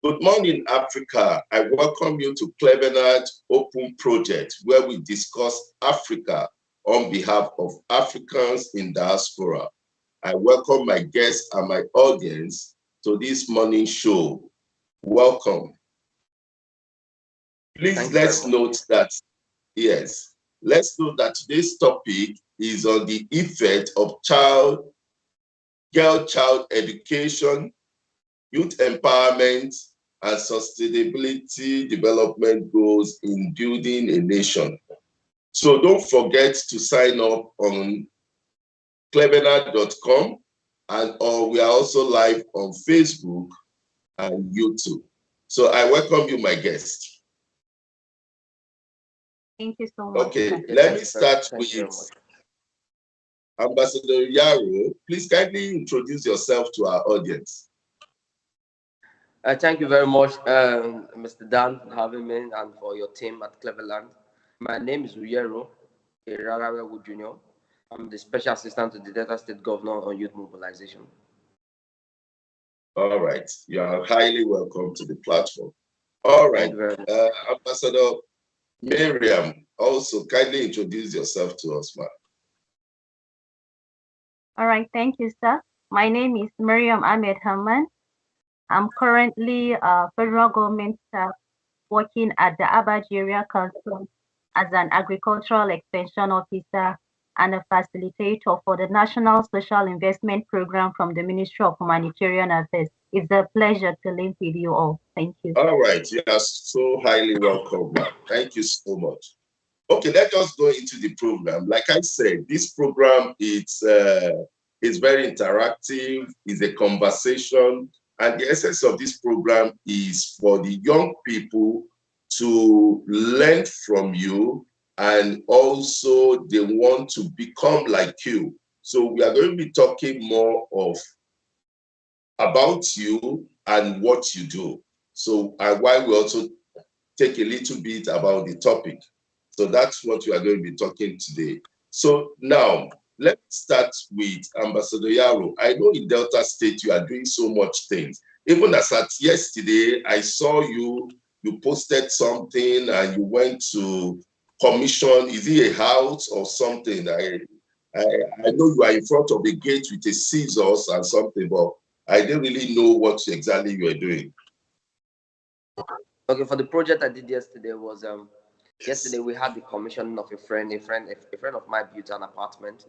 Good morning, Africa. I welcome you to Clevenard Open Project, where we discuss Africa on behalf of Africans in diaspora. I welcome my guests and my audience to this morning show. Welcome. Please let's note that, yes, let's note that today's topic is on the effect of girl-child education, youth empowerment, and sustainability development goals in building a nation. So don't forget to sign up on clevenard.com, or we are also live on Facebook and YouTube. So I welcome you, my guest. Thank you so much. Okay, let me start with Ambassador Yaro. Please kindly introduce yourself to our audience. Thank you very much, Mr. Dan, for having me and for your team at Cleveland. My name is Uyero Irarawewu Jr. I'm the Special Assistant to the Delta State Governor on Youth Mobilization. All right. You are highly welcome to the platform. All right. Ambassador Miriam, also kindly introduce yourself to us, ma'am. All right. Thank you, sir. My name is Miriam Ahmed Haman. I'm currently a federal government staff working at the Abaji Area Council as an agricultural extension officer and a facilitator for the National Social Investment Program from the Ministry of Humanitarian Affairs. It's a pleasure to link with you all. Thank you. All right. You are so highly welcome, ma'am. Thank you so much. Okay, let us go into the program. Like I said, this program is very interactive, it's a conversation, and the essence of this program is for the young people to learn from you, and also they want to become like you. So we are going to be talking more about you and what you do. So while we also take a little bit about the topic. So that's what we are going to be talking today. So now, let's start with Ambassador Yaro. I know in Delta State, you are doing so much things. Even as at yesterday, I saw you posted something and you went to commission, is it a house or something? I know you are in front of the gate with a scissors and something, but I didn't really know what exactly you are doing. Okay, for the project I did yesterday was yesterday we had the commission of a friend of mine built an apartment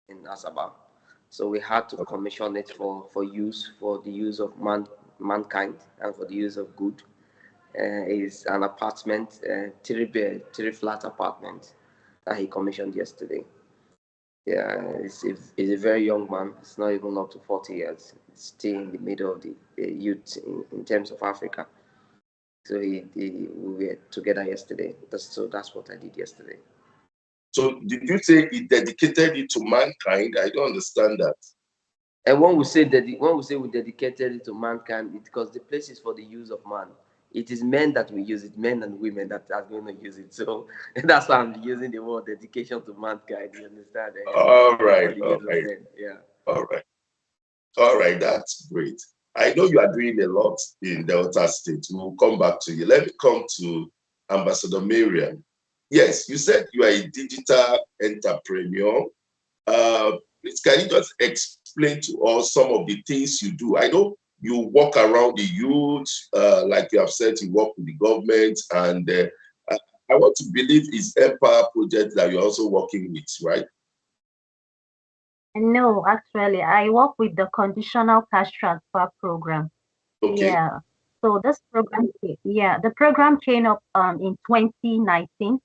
in Asaba. So we had to commission it for the use of mankind and for the use of good. It's an apartment, three flat apartment that he commissioned yesterday. Yeah, he's a very young man. It's not even up to 40 years. It's still in the middle of the youth in terms of Africa. So we were together yesterday. That's what I did yesterday. So did you say he dedicated it to mankind? I don't understand that. And when we say we dedicated it to mankind, it's because the place is for the use of man. It is men that we use it, men and women that are going to use it. So that's why I'm using the word dedication to mankind. You understand? All right. All right. Yeah. All right. All right. That's great. I know you are doing a lot in Delta State. We'll come back to you. Let me come to Ambassador Miriam. Yes, you said you are a digital entrepreneur. Please, can you just explain to us some of the things you do? I know you walk around the youth, like you have said, you work with the government, and I want to believe it's Empower project that you're also working with, right? No, actually, I work with the conditional cash transfer program. Okay. Yeah. So this program, the program came up in 2019,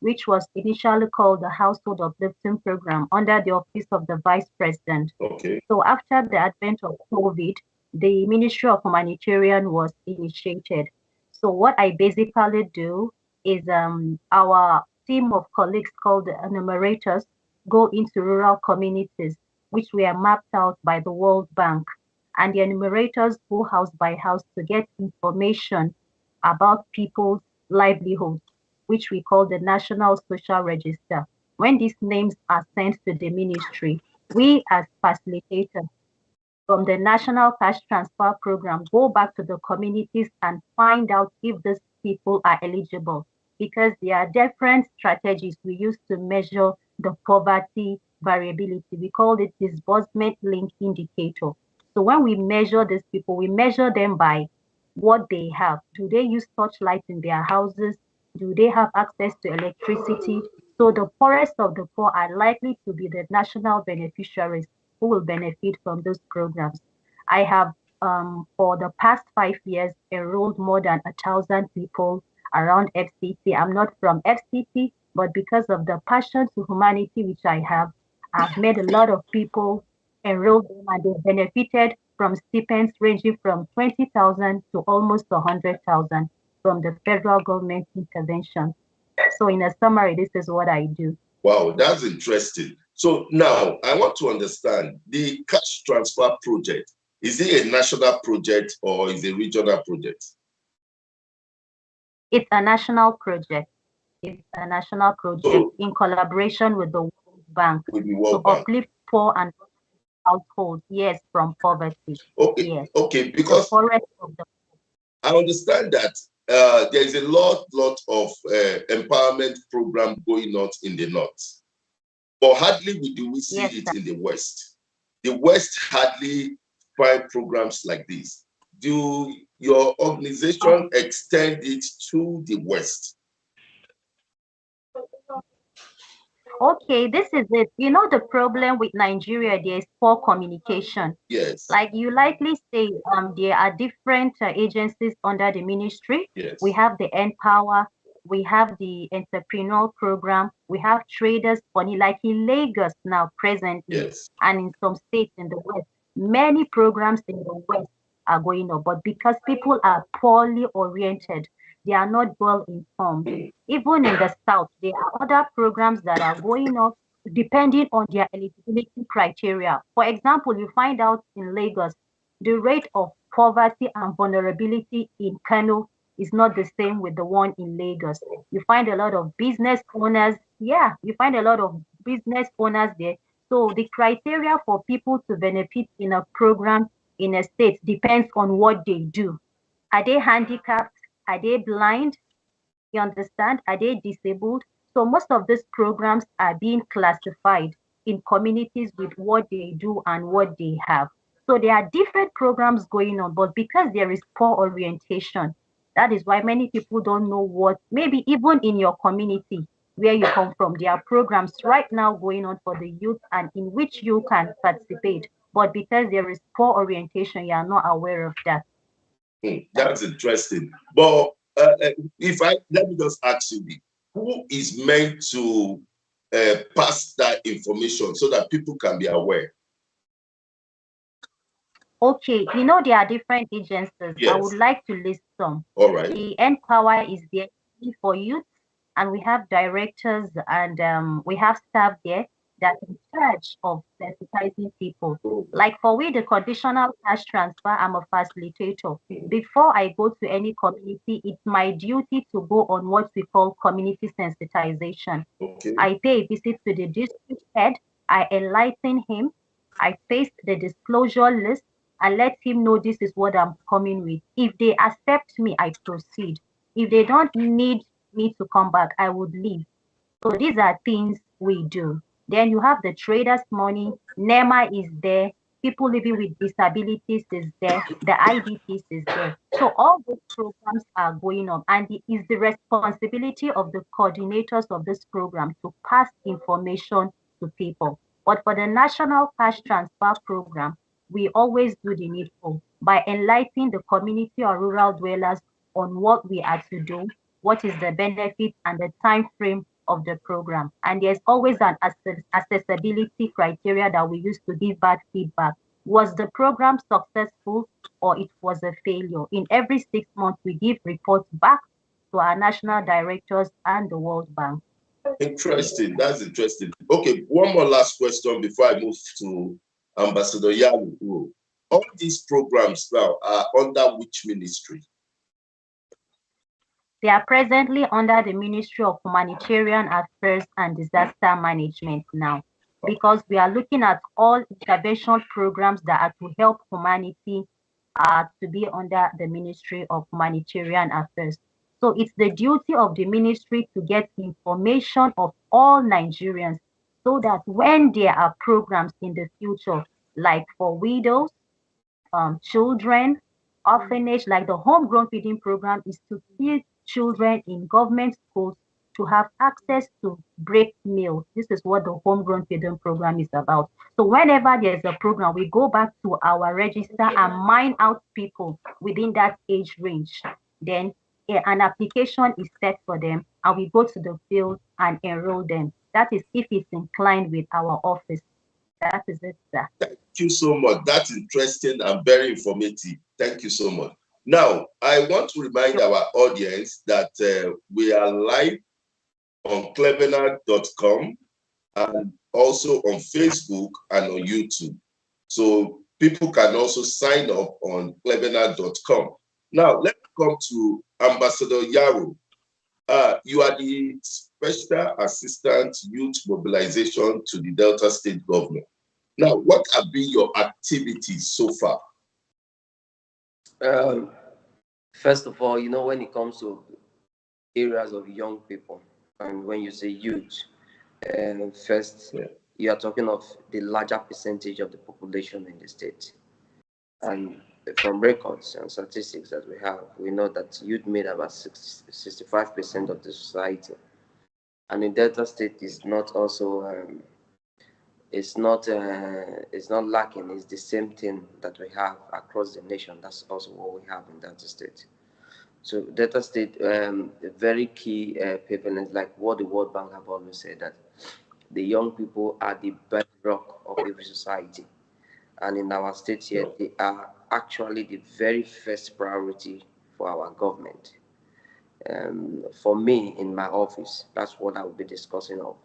which was initially called the Household Uplifting Program under the Office of the Vice President. Okay. So after the advent of COVID, the Ministry of Humanitarian was initiated. So what I basically do is our team of colleagues called the enumerators go into rural communities, which were mapped out by the World Bank. And the enumerators go house by house to get information about people's livelihoods, which we call the National Social Register. When these names are sent to the ministry, we as facilitators from the National Cash Transfer Program go back to the communities and find out if these people are eligible, because there are different strategies we use to measure the poverty variability. We call it disbursement link indicator. So when we measure these people, we measure them by what they have. Do they use torchlight in their houses? Do they have access to electricity? So the poorest of the poor are likely to be the national beneficiaries who will benefit from those programs. I have, for the past 5 years, enrolled more than 1,000 people around FCT. I'm not from FCT, but because of the passion to humanity which I have, I've made a lot of people enroll them and they benefited from stipends ranging from 20,000 to almost 100,000 from the federal government intervention. So in a summary, this is what I do. Wow, that's interesting. So now I want to understand the cash transfer project. Is it a national project or is it a regional project? It's a national project. It's a national project in collaboration with the World Bank to uplift poor and households, yes, from poverty. Okay, yes. Okay, because I understand that there is a lot of empowerment program going on in the north, but hardly do we see it in the west. The west hardly find programs like this. Do your organization extend it to the west? Okay, this is it. You know, the problem with Nigeria, there is poor communication. Yes. Like you likely say, there are different agencies under the ministry. Yes. We have the Empower, we have the entrepreneurial program, we have traders funny, like in Lagos now presently, yes, and in some states in the west. Many programs in the west are going on, but because people are poorly oriented, they are not well informed. Even in the south, there are other programs that are going on depending on their eligibility criteria. For example, you find out in Lagos, the rate of poverty and vulnerability in Kano is not the same with the one in Lagos. You find a lot of business owners. Yeah, you find a lot of business owners there. So the criteria for people to benefit in a program in a state depends on what they do. Are they handicapped? Are they blind? You understand? Are they disabled? So most of these programs are being classified in communities with what they do and what they have. So there are different programs going on, but because there is poor orientation, that is why many people don't know what, maybe even in your community where you come from, there are programs right now going on for the youth and in which you can participate. But because there is poor orientation, you are not aware of that. That's interesting. But let me just ask you, who is meant to pass that information so that people can be aware? Okay, you know there are different agencies. Yes. I would like to list some. All right. The Empower is there for youth, and we have directors and we have staff there that are in charge of sensitizing people. Like for we, the conditional cash transfer, I'm a facilitator. Before I go to any community, it's my duty to go on what we call community sensitization. Okay. I pay a visit to the district head, I enlighten him, I paste the disclosure list, and let him know this is what I'm coming with. If they accept me, I proceed. If they don't need me to come back, I would leave. So these are things we do. Then you have the traders' money. NEMA is there. People living with disabilities is there. The IDPs is there. So all those programs are going on, and it is the responsibility of the coordinators of this program to pass information to people. But for the National Cash Transfer Program, we always do the needful by enlightening the community or rural dwellers on what we are to do, what is the benefit and the time frame of the program. And there's always an accessibility criteria that we use to give back feedback. Was the program successful or it was a failure? In every 6 months, we give reports back to our national directors and the World Bank. Interesting. That's interesting. Okay, one more last question before I move to Ambassador Yalu. All these programs now are under which ministry? They are presently under the Ministry of Humanitarian Affairs and Disaster Management now. because we are looking at all intervention programs that are to help humanity to be under the Ministry of Humanitarian Affairs. So it's the duty of the ministry to get information of all Nigerians so that when there are programs in the future, like for widows, children, orphanage, like the homegrown feeding program is to feed children in government schools to have access to break meals. This is what the homegrown feeding program is about. So whenever there's a program, we go back to our register and mine out people within that age range. Then an application is set for them and we go to the field and enroll them. That is if it's inclined with our office. That is it, sir. Thank you so much. That's interesting and very informative. Thank you so much. Now, I want to remind our audience that we are live on clevenard.com and also on Facebook and on YouTube. So people can also sign up on clevenard.com. Now, let's come to Ambassador Yaro. You are the Special Assistant Youth Mobilization to the Delta State Government. Now, what have been your activities so far? First of all, when it comes to areas of young people, and when you say youth, first, you are talking of the larger percentage of the population in the state. And from records and statistics that we have, we know that youth made about 65% of the society. And in Delta State is not also it's not lacking. It's the same thing that we have across the nation. That's also what we have in Delta State. So Delta State, very key prevalence, like what the World Bank have always said, that the young people are the bedrock of every society. And in our state here, they are actually the very first priority for our government. For me, in my office, that's what I will be discussing of.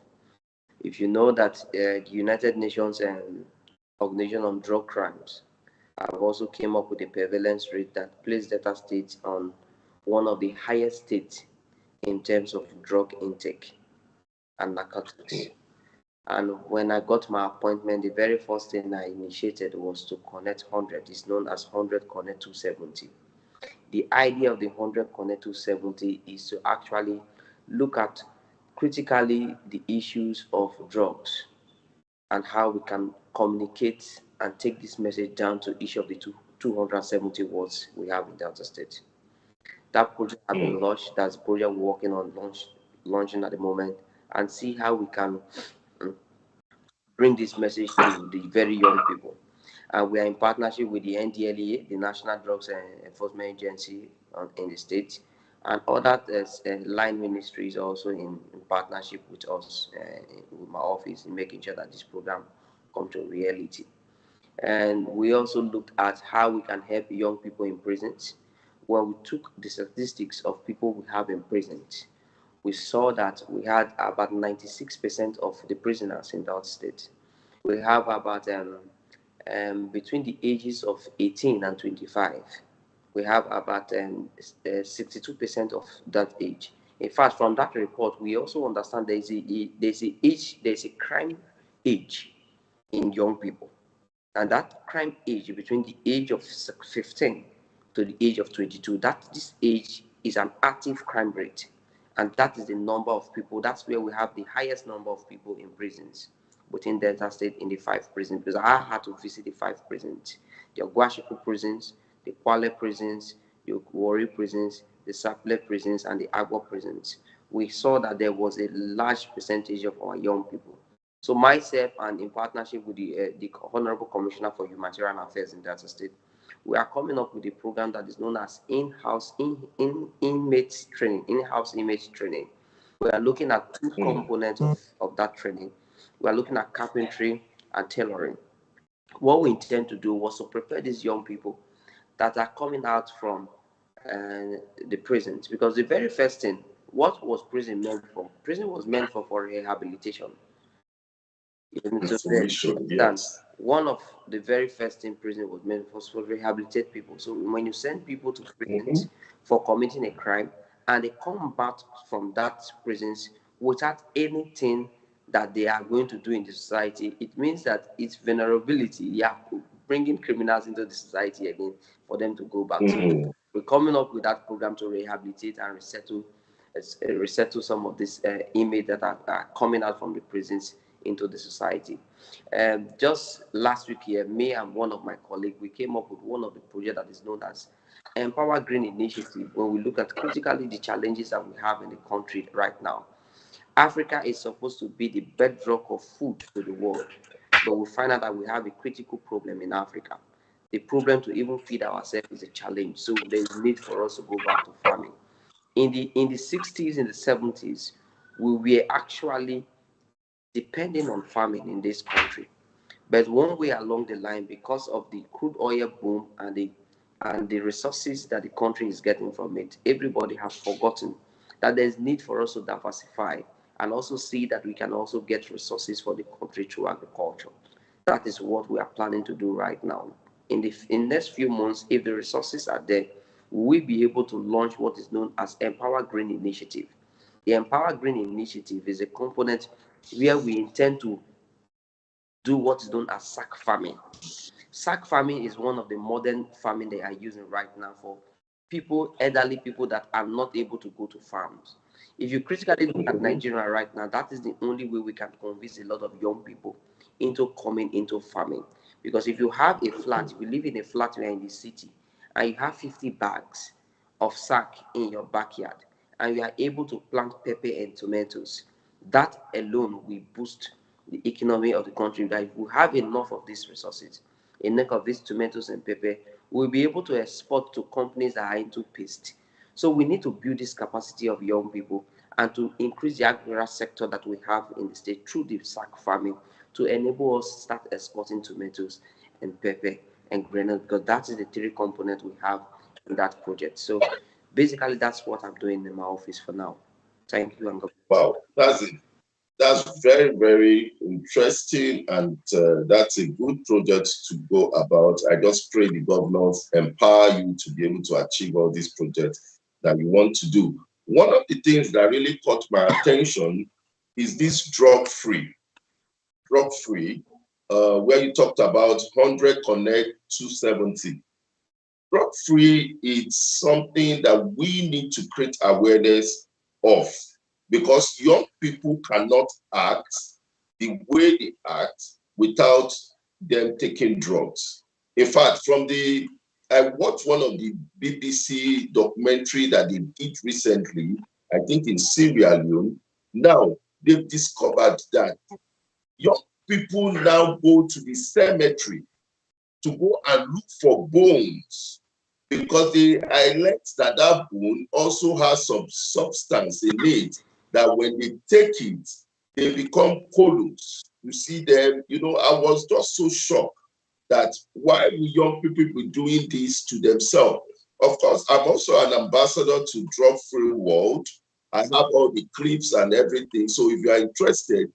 If you know that the United Nations Organization on Drug Crimes have also came up with a prevalence rate that placed Delta State on one of the highest states in terms of drug intake and narcotics. And when I got my appointment, the very first thing I initiated was to connect 100. It's known as 100 Connect 270. The idea of the 100 Connect 270 is to actually look at critically the issues of drugs and how we can communicate and take this message down to each of the 270 wards we have in Delta State. That project has been launched. That's the project we're working on launching at the moment, and see how we can bring this message to the very young people. And we are in partnership with the NDLEA, the National Drugs Enforcement Agency in the state, and other line ministries also in partnership with us, with my office, in making sure that this program comes to reality. And we also looked at how we can help young people in prisons. When we took the statistics of people we have in prisons, we saw that we had about 96% of the prisoners in that state. We have about between the ages of 18 and 25, we have about 62% of that age. In fact, from that report, we also understand there's a crime age in young people. And that crime age between the age of 15 to the age of 22, this age is an active crime rate. And that is the number of people. That's where we have the highest number of people in prisons within Delta State, in the 5 prisons. Because I had to visit the 5 prisons: the Ogwashiku prisons, the Kwale prisons, the Warri prisons, the Sapele prisons, and the Agua prisons. We saw that there was a large percentage of our young people. So myself, and in partnership with the Honorable Commissioner for Humanitarian Affairs in Delta State, we are coming up with a program that is known as in-house inmate training. In-house inmate training. We are looking at 2 components of that training. We are looking at carpentry and tailoring. What we intend to do was to prepare these young people that are coming out from the prisons, because the very first thing, what was prison meant for? Prison was meant for rehabilitation. Yes. One of the very first thing prison was meant for was to rehabilitate people. So when you send people to prisons for committing a crime and they come back from that prisons without anything that they are going to do in the society, it means that it's vulnerability. Yeah, bringing criminals into the society again for them to go back. So we're coming up with that program to rehabilitate and resettle some of these inmates that are coming out from the prisons into the society. Just last week here, me and one of my colleagues, we came up with one of the projects that is known as Empower Green Initiative. When we look at critically the challenges that we have in the country right now, Africa is supposed to be the bedrock of food to the world, but we find out that we have a critical problem in Africa. The problem to even feed ourselves is a challenge, so there is need for us to go back to farming. In the 60s, in the 70s, we were actually depending on farming in this country. But one way along the line, because of the crude oil boom and the resources that the country is getting from it, everybody has forgotten that there's need for us to diversify and also see that we can also get resources for the country through agriculture. That is what we are planning to do right now. In the next few months, if the resources are there, we'll be able to launch what is known as Empower Green Initiative. The Empower Green Initiative is a component where we intend to do what is known as sack farming. Sack farming is one of the modern farming they are using right now for people, elderly people that are not able to go to farms. If you critically look at Nigeria right now, that is the only way we can convince a lot of young people into coming into farming. Because if you have a flat, if you live in a flat, you are in the city, and you have 50 bags of sack in your backyard, and you are able to plant pepper and tomatoes, that alone will boost the economy of the country. That if we have enough of these resources, enough of these tomatoes and pepper, we'll be able to export to companies that are into paste. So we need to build this capacity of young people and to increase the agricultural sector that we have in the state through the sack farming to enable us to start exporting tomatoes and pepper and granite, because that is the three components we have in that project. So basically, that's what I'm doing in my office for now. Thank you, and God bless. Wow, that's it. That's very, very interesting, and that's a good project to go about. I just pray the governor empower you to be able to achieve all these projects that you want to do. One of the things that really caught my attention is this drug-free, where you talked about 100 Connect 270. Drug-free is something that we need to create awareness of, because young people cannot act the way they act without them taking drugs. In fact, I watched one of the BBC documentary that they did recently, I think in Sierra Leone. Now, they've discovered that young people now go to the cemetery to go and look for bones, because they highlight that that bone also has some substance in it that when they take it, they become colloids. You see them, I was just so shocked that why will young people be doing this to themselves? Of course, I'm also an ambassador to Drug Free World. I have all the clips and everything. So if you are interested,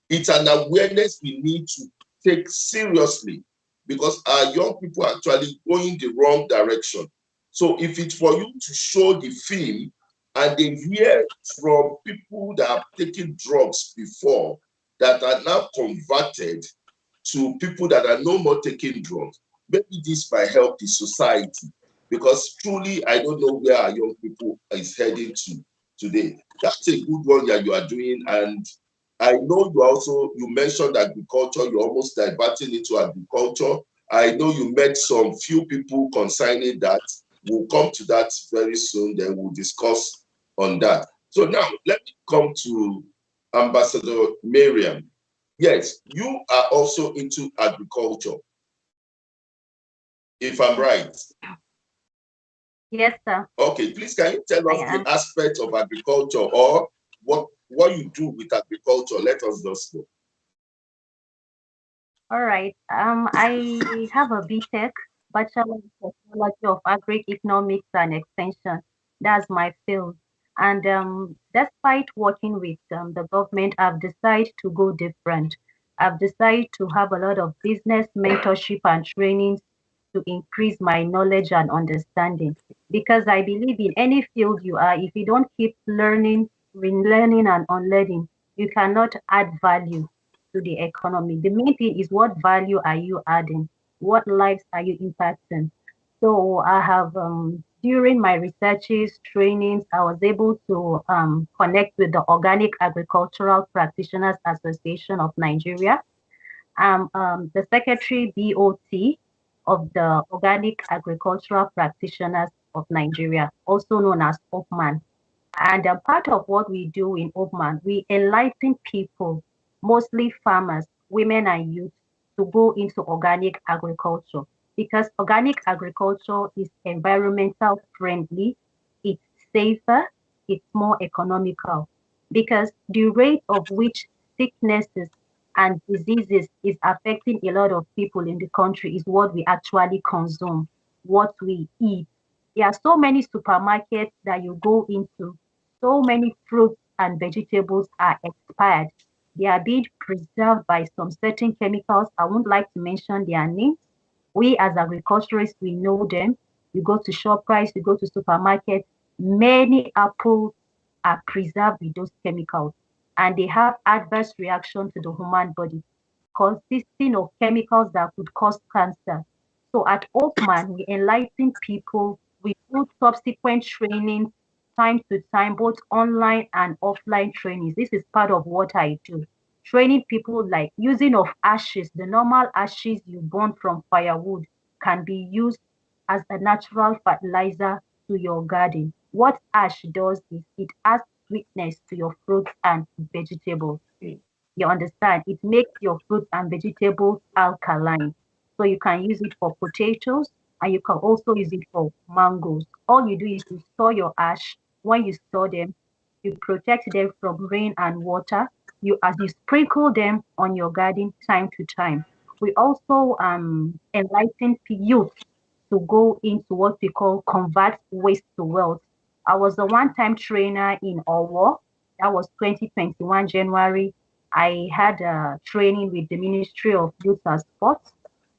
it's an awareness we need to take seriously, because our young people are actually going the wrong direction. So if it's for you to show the film and they hear from people that have taken drugs before that are now converted to people that are no more taking drugs, maybe this might help the society, because truly I don't know where our young people is heading to today. That's a good one that you are doing. And I know you mentioned agriculture, you're almost diverting into agriculture. I know you met some few people concerning that. We'll come to that very soon, then we'll discuss on that. So now let me come to Ambassador Miriam. Yes, you are also into agriculture, if I'm right. Yes, sir. Okay, please can you tell I us the am. aspect of agriculture, or what you do with agriculture? Let us just know. All right. I have a BTech, Bachelor of Technology of Agri-Economics and Extension. That's my field. And despite working with the government, I've decided to go different. I've decided to have a lot of business mentorship and trainings to increase my knowledge and understanding. Because I believe in any field you are, if you don't keep learning, relearning, and unlearning, you cannot add value to the economy. The main thing is, what value are you adding? What lives are you impacting? So I have, during my researches, trainings, I was able to connect with the Organic Agricultural Practitioners Association of Nigeria. I'm the Secretary BOT of the Organic Agricultural Practitioners of Nigeria, also known as OPMAN. And part of what we do in OPMAN, we enlighten people, mostly farmers, women and youth, to go into organic agriculture, because organic agriculture is environmental friendly, it's safer, it's more economical, because the rate of which sicknesses and diseases is affecting a lot of people in the country is what we actually consume, what we eat. There are so many supermarkets that you go into, so many fruits and vegetables are expired. They are being preserved by some certain chemicals. I won't like to mention their names. We as agriculturists, we know them. You go to ShopRite, you go to supermarkets, many apples are preserved with those chemicals, and they have adverse reaction to the human body, consisting of chemicals that could cause cancer. So at Oakman, we enlighten people. We do subsequent training time to time, both online and offline trainings. This is part of what I do. Training people like using of ashes, the normal ashes you burn from firewood can be used as a natural fertilizer to your garden. What ash does is it adds sweetness to your fruits and vegetables. You understand? It makes your fruits and vegetables alkaline. So you can use it for potatoes and you can also use it for mangoes. All you do is you store your ash. When you store them, you protect them from rain and water. You as you sprinkle them on your garden time to time. We also enlighten youth to go into what we call convert waste to wealth. I was a one-time trainer in Owo. That was 2021 January. I had a training with the Ministry of Youth and Sports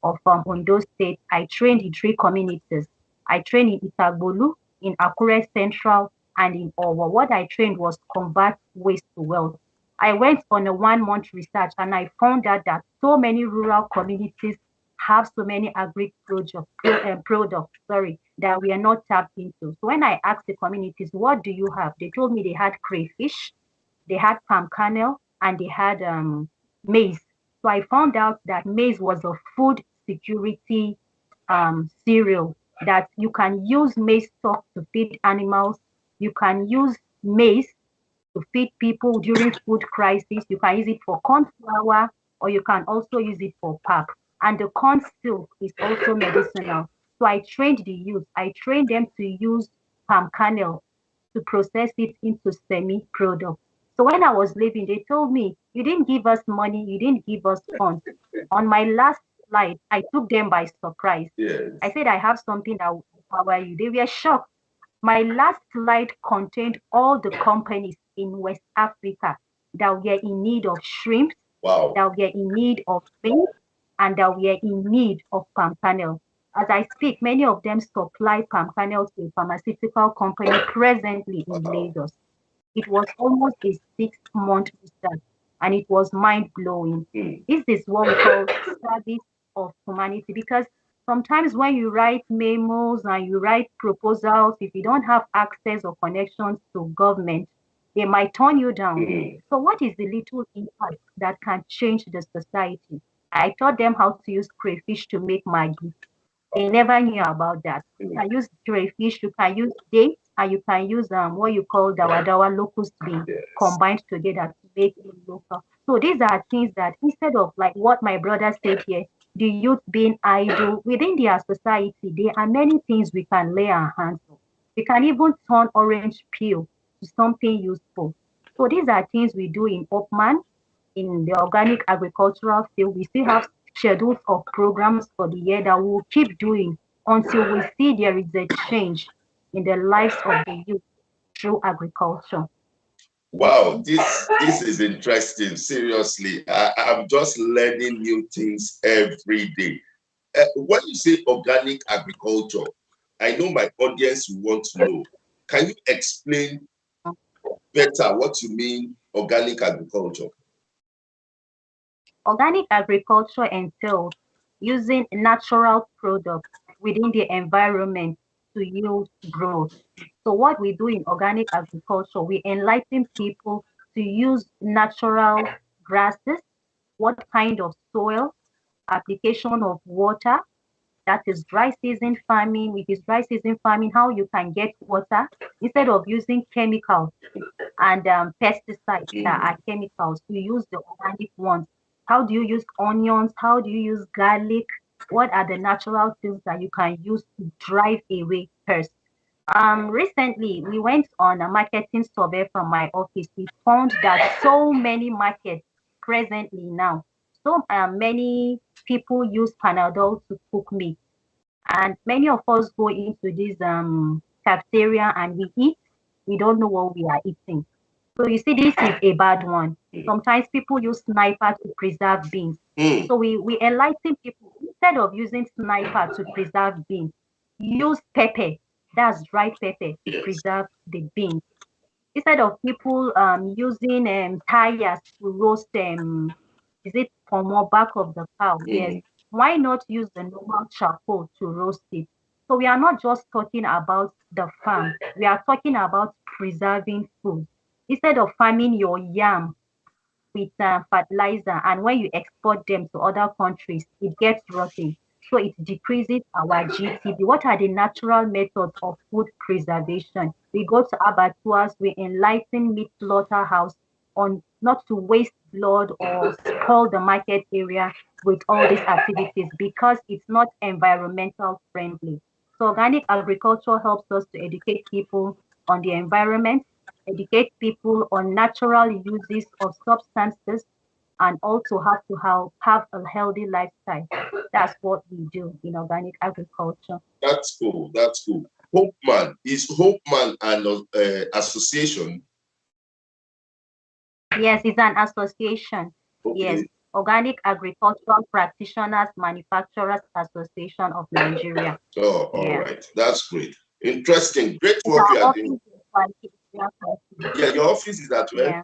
of Ondo State. I trained in three communities. I trained in Itagbolu, in Akure Central, and in Owo. What I trained was convert waste to wealth. I went on a 1 month research and I found out that so many rural communities have so many agri products, sorry, that we are not tapped into. So when I asked the communities, what do you have? They told me they had crayfish, they had palm kernel, and they had maize. So I found out that maize was a food security cereal, that you can use maize stalk to feed animals. You can use maize to feed people during food crisis. You can use it for corn flour, or you can also use it for pap. And the corn silk is also medicinal. So I trained the youth. I trained them to use palm kernel to process it into semi-product. So when I was leaving, they told me, you didn't give us money, you didn't give us funds. On my last slide, I took them by surprise. Yes. I said, I have something that will empower you. They were shocked. My last slide contained all the companies in West Africa that were in need of shrimp, Wow. that were in need of fish, and that were in need of palm kernel. As I speak, many of them supply palm kernel to a pharmaceutical company presently in Lagos. It was almost a 6 month research and it was mind blowing. This is what we call service of humanity, because sometimes when you write memos and you write proposals, if you don't have access or connections to government, they might turn you down. So what is the little impact that can change the society? I taught them how to use crayfish to make Maggi. They never knew about that. You can use crayfish, you can use dates, and you can use what you call dawa locust bean combined together to make it local. So these are things that, instead of like what my brother said here, the youth being idle within their society, there are many things we can lay our hands on. We can even turn orange peel to something useful. So these are things we do in Opman, in the organic agricultural field. We still have schedules of programs for the year that we'll keep doing until we see there is a change in the lives of the youth through agriculture. Wow, this is interesting. Seriously, I'm just learning new things every day. When you say organic agriculture, I know my audience will want to know. Can you explain better what you mean organic agriculture. Organic agriculture entails using natural products within the environment to yield growth. So what we do in organic agriculture, we enlighten people to use natural grasses, what kind of soil, application of water, that is dry season farming. If it's dry season farming, how you can get water instead of using chemicals and pesticides that are chemicals. You use the organic ones. How do you use onions? How do you use garlic? What are the natural things that you can use to drive away pests? Recently, we went on a marketing survey from my office. We found that so many markets presently now, so many people use Panadol to cook meat, and many of us go into this cafeteria and we eat. We don't know what we are eating. So you see, this is a bad one. Sometimes people use sniper to preserve beans. So we enlighten people, instead of using sniper to preserve beans, use pepper, that's dried pepper, to preserve the beans. Instead of people using tires to roast is it pomo back of the cow? Yes. Why not use the normal charcoal to roast it? So we are not just talking about the farm, we are talking about preserving food. Instead of farming your yam with fertilizer, and when you export them to other countries, it gets rotten. So it decreases our GTP. What are the natural methods of food preservation? We go to abattoirs, we enlighten meat slaughterhouse on not to waste blood or spoil the market area with all these activities, because it's not environmental friendly. So organic agriculture helps us to educate people on the environment, educate people on natural uses of substances, and also have to have a healthy lifestyle. That's what we do in organic agriculture. That's cool. That's cool. Hopeman, is Hopeman an association? Yes, it's an association. Okay. Yes, Organic Agricultural Practitioners Manufacturers Association of Nigeria. Oh, all right. That's great. Interesting. Great It's work you our are office doing. in Kwali Area Council. Yeah, your office is at where? Yeah,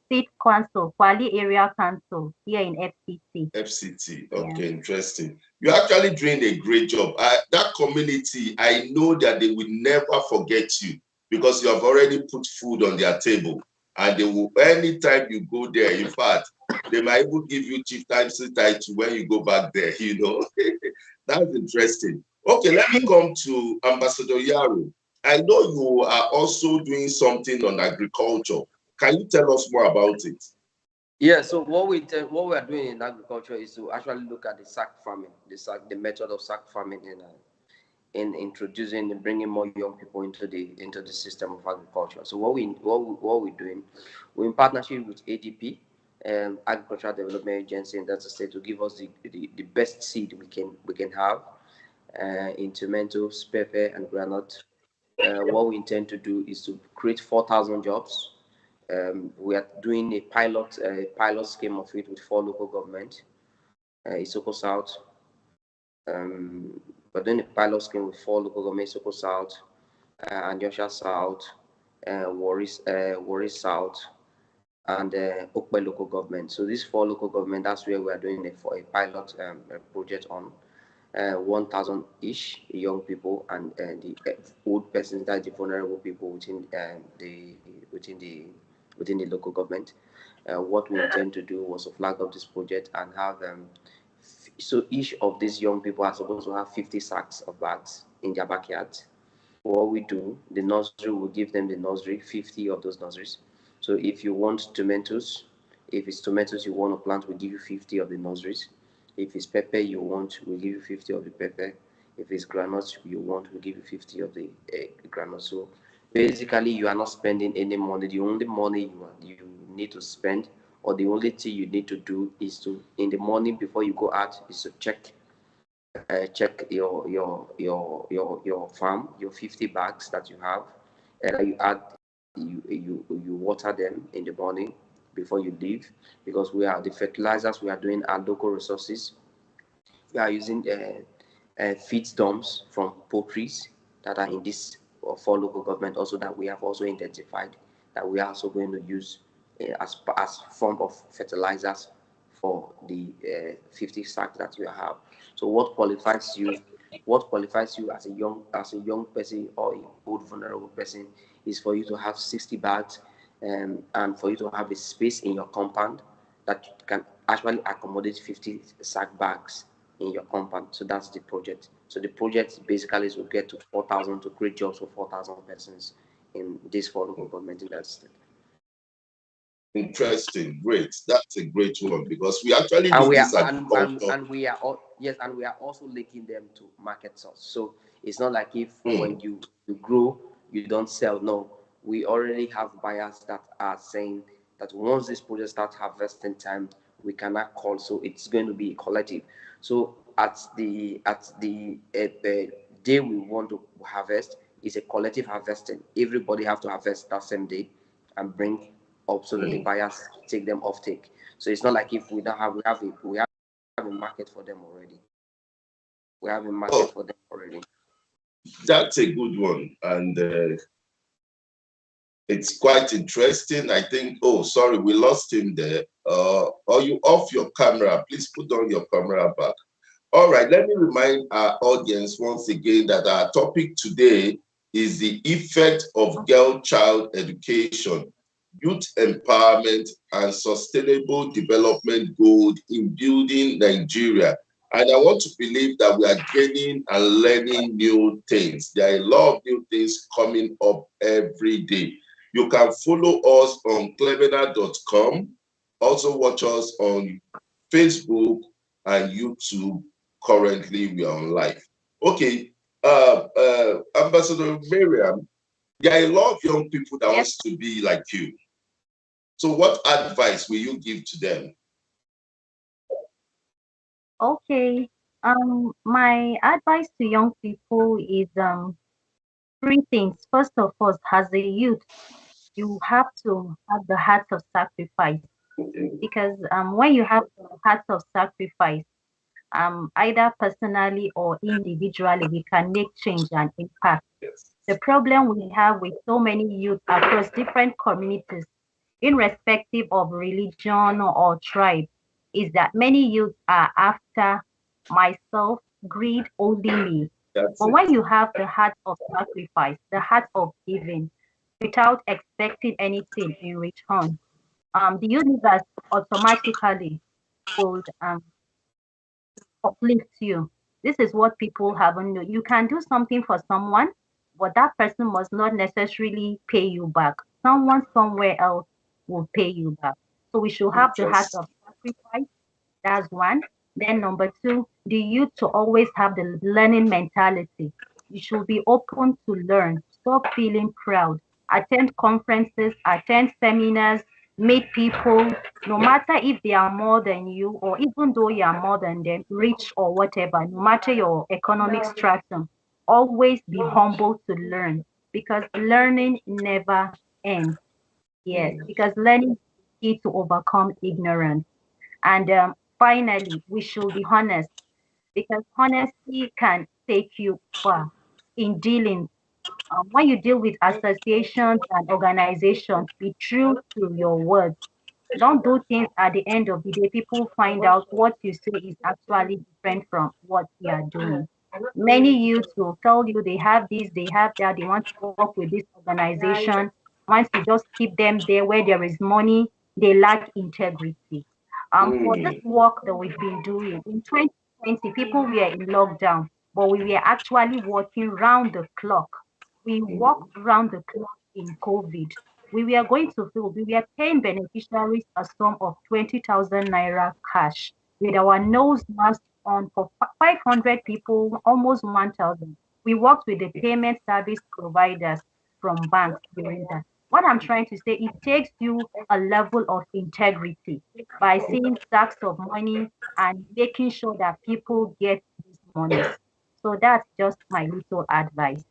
State Council, Kwali Area Council here in FCT. FCT. Yeah. Okay, interesting. You're actually doing a great job. That community, I know that they will never forget you because you have already put food on their table. And they will, anytime you go there, in fact, they might even give you chieftaincy title when you go back there, you know. That's interesting. Okay, let me come to Ambassador Yaro. I know you are also doing something on agriculture. Can you tell us more about it? Yeah, so what we are doing in agriculture is to actually look at the sack farming, the method of sack farming in introducing and bringing more young people into the system of agriculture. So what we're doing, we're in partnership with ADP, Agricultural Development Agency in Delta State, to give us the best seed we can have in tomatoes, pepper, and granite. What we intend to do is to create 4,000 jobs. We are doing a pilot scheme of it with 4 local governments, Isoko South. We're doing a pilot scheme with 4 local governments: Isoko South, Anjosha South, Warri South, and Okpe local government. So these 4 local government, that's where we are doing a pilot project on 1,000 ish young people and the old persons, that the vulnerable people within the local government. What we intend to do was to flag up this project and have so each of these young people are supposed to have 50 sacks of bags in their backyard. What we do, the nursery will give them the nursery, 50 of those nurseries. So if you want tomatoes, if it's tomatoes you want to plant, we give you 50 of the nurseries. If it's pepper you want, we give you 50 of the pepper. If it's granules you want, we give you 50 of the granules. So basically, you are not spending any money. The only money you need to spend, or the only thing you need to do, is to, in the morning before you go out, is to check your farm, your 50 bags that you have, and you add, you water them in the morning before you leave, because we are the fertilizers we are doing are local resources. We are using feed dumps from poultries that are in this for 4 local government also that we have also identified that we are also going to use as form of fertilizers for the 50 sacks that you have. So what qualifies you? What qualifies you as a young person or an old vulnerable person is for you to have 60 bags, and for you to have a space in your compound that can actually accommodate 50 sack bags in your compound. So that's the project. So the project basically is to get to 4,000, to create jobs for 4,000 persons in this 4 local government in that state. Interesting, great. That's a great one because we actually And need we are this agriculture. and we are all, yes, and we are also linking them to market source. So it's not like if when you grow you don't sell. No, we already have buyers that are saying that once this project starts harvesting time, we cannot call. So it's going to be collective. So at the day we want to harvest is a collective harvesting. Everybody have to harvest that same day and bring up so that the buyers take them off take. So it's not like if we don't have we have a market for them already. We have a market for them already. That's a good one, and it's quite interesting. I think. Oh, sorry, we lost him there. Are you off your camera? Please put on your camera back. All right, let me remind our audience once again that our topic today is the effect of girl-child education, youth empowerment, and sustainable development goals in building Nigeria. And I want to believe that we are gaining and learning new things. There are a lot of new things coming up every day. You can follow us on clevenard.com. Also watch us on Facebook and YouTube. Currently, we are on live. Okay, Ambassador Miriam, there are a lot of young people that wants to be like you. So what advice will you give to them? Okay. My advice to young people is three things. First of all, as a youth, you have to have the heart of sacrifice, because when you have the heart of sacrifice, either personally or individually, we can make change and impact. The problem we have with so many youth across different communities, irrespective of religion or tribe, is that many youth are after myself, greed, only me. But when you have the heart of sacrifice, the heart of giving, without expecting anything in return, the universe automatically will uplift you. This is what people haven't known. You can do something for someone, but that person must not necessarily pay you back. Someone somewhere else will pay you back. So we should have the heart of sacrifice. That's one. Then number two, the youth to always have the learning mentality. You should be open to learn. Stop feeling proud. Attend conferences, attend seminars, meet people, no matter if they are more than you or even though you are more than them, rich or whatever, no matter your economic stratum, always be humble to learn, because learning never ends. Yes, because learning is key to overcome ignorance. And finally, we should be honest, because honesty can take you far in dealing. When you deal with associations and organizations, be true to your words. Don't do things at the end of the day. People find out what you say is actually different from what you are doing. Many youths will tell you they have this, they have that, they want to work with this organization. Once you just keep them there where there is money, they lack integrity. For this work that we've been doing in 2020, people were in lockdown, but we were actually working round the clock. We worked round the clock in COVID. We were going to fill, we were paying beneficiaries a sum of 20,000 naira cash with our nose mask on for 500 people, almost 1,000. We worked with the payment service providers from banks during that. What I'm trying to say, it takes you a level of integrity by seeing stacks of money and making sure that people get these monies. So that's just my little advice.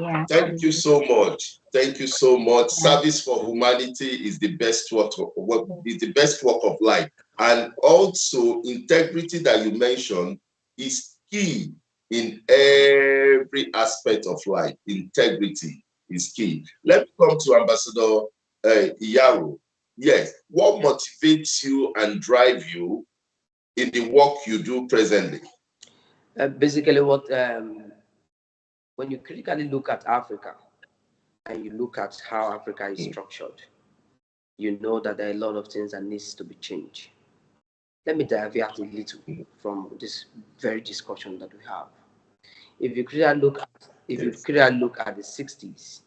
Yeah. Thank you so much. Thank you so much. Yeah. Service for humanity is the best is the best work of life. And also integrity that you mentioned is key in every aspect of life. Integrity is key. Let me come to Ambassador Iyaro. Yes, what motivates you and drive you in the work you do presently? Basically, when you critically look at Africa and you look at how Africa is structured, you know that there are a lot of things that needs to be changed. Let me deviate a little from this very discussion that we have. If you critically look at, the 60s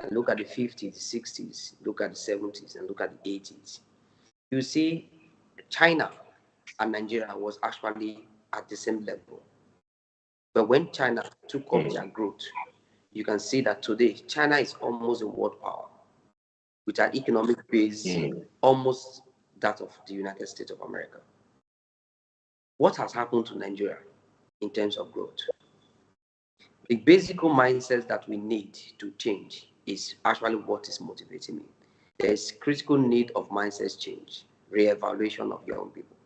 and look at the 50s, 60s, look at the 70s and look at the 80s, you see China and Nigeria was actually at the same level. But when China took up their growth, you can see that today China is almost a world power with an economic base almost that of the United States of America. What has happened to Nigeria in terms of growth? The basic mindset that we need to change is actually what is motivating me. There is critical need of mindset change, re-evaluation of young people,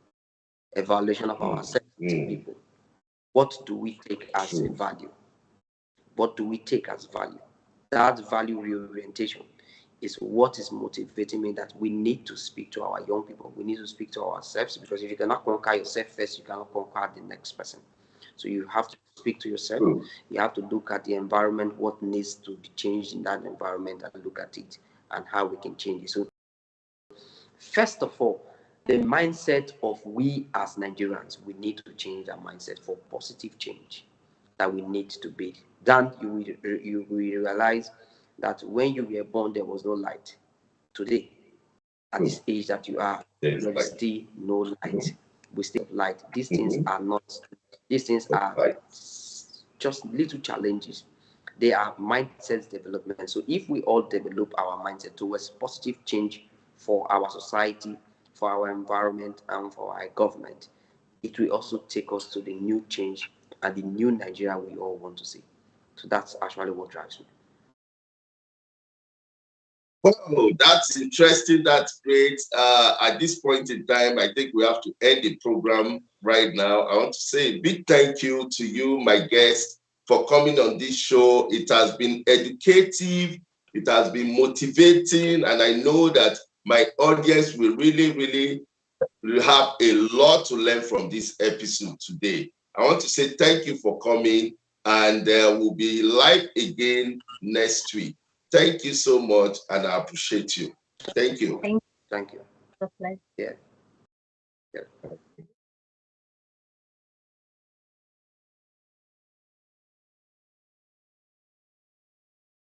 evaluation of ourselves as people. What do we take as a value? What do we take as value? That value reorientation is what is motivating me, that we need to speak to our young people. We need to speak to ourselves, because if you cannot conquer yourself first, you cannot conquer the next person. So you have to speak to yourself. You have to look at the environment, what needs to be changed in that environment, and look at it and how we can change it. So first of all, the mindset of we as Nigerians, we need to change our mindset for positive change that we need to build. Then you will realize that when you were born, there was no light. Today, at this age that you are, there is still no light. We still have light. These things are not, these things are just little challenges. They are mindset development. So if we all develop our mindset towards positive change for our society, for our environment, and for our government, it will also take us to the new change and the new Nigeria we all want to see. So that's actually what drives me. Oh, that's interesting. That's great. At this point in time, I think we have to end the program right now. I want to say a big thank you to you, my guest, for coming on this show. It has been educative. It has been motivating. And I know that my audience will really have a lot to learn from this episode today. I want to say thank you for coming, and we'll be live again next week. Thank you so much, and I appreciate you. Thank you. Thank you. you. Yeah. Yeah.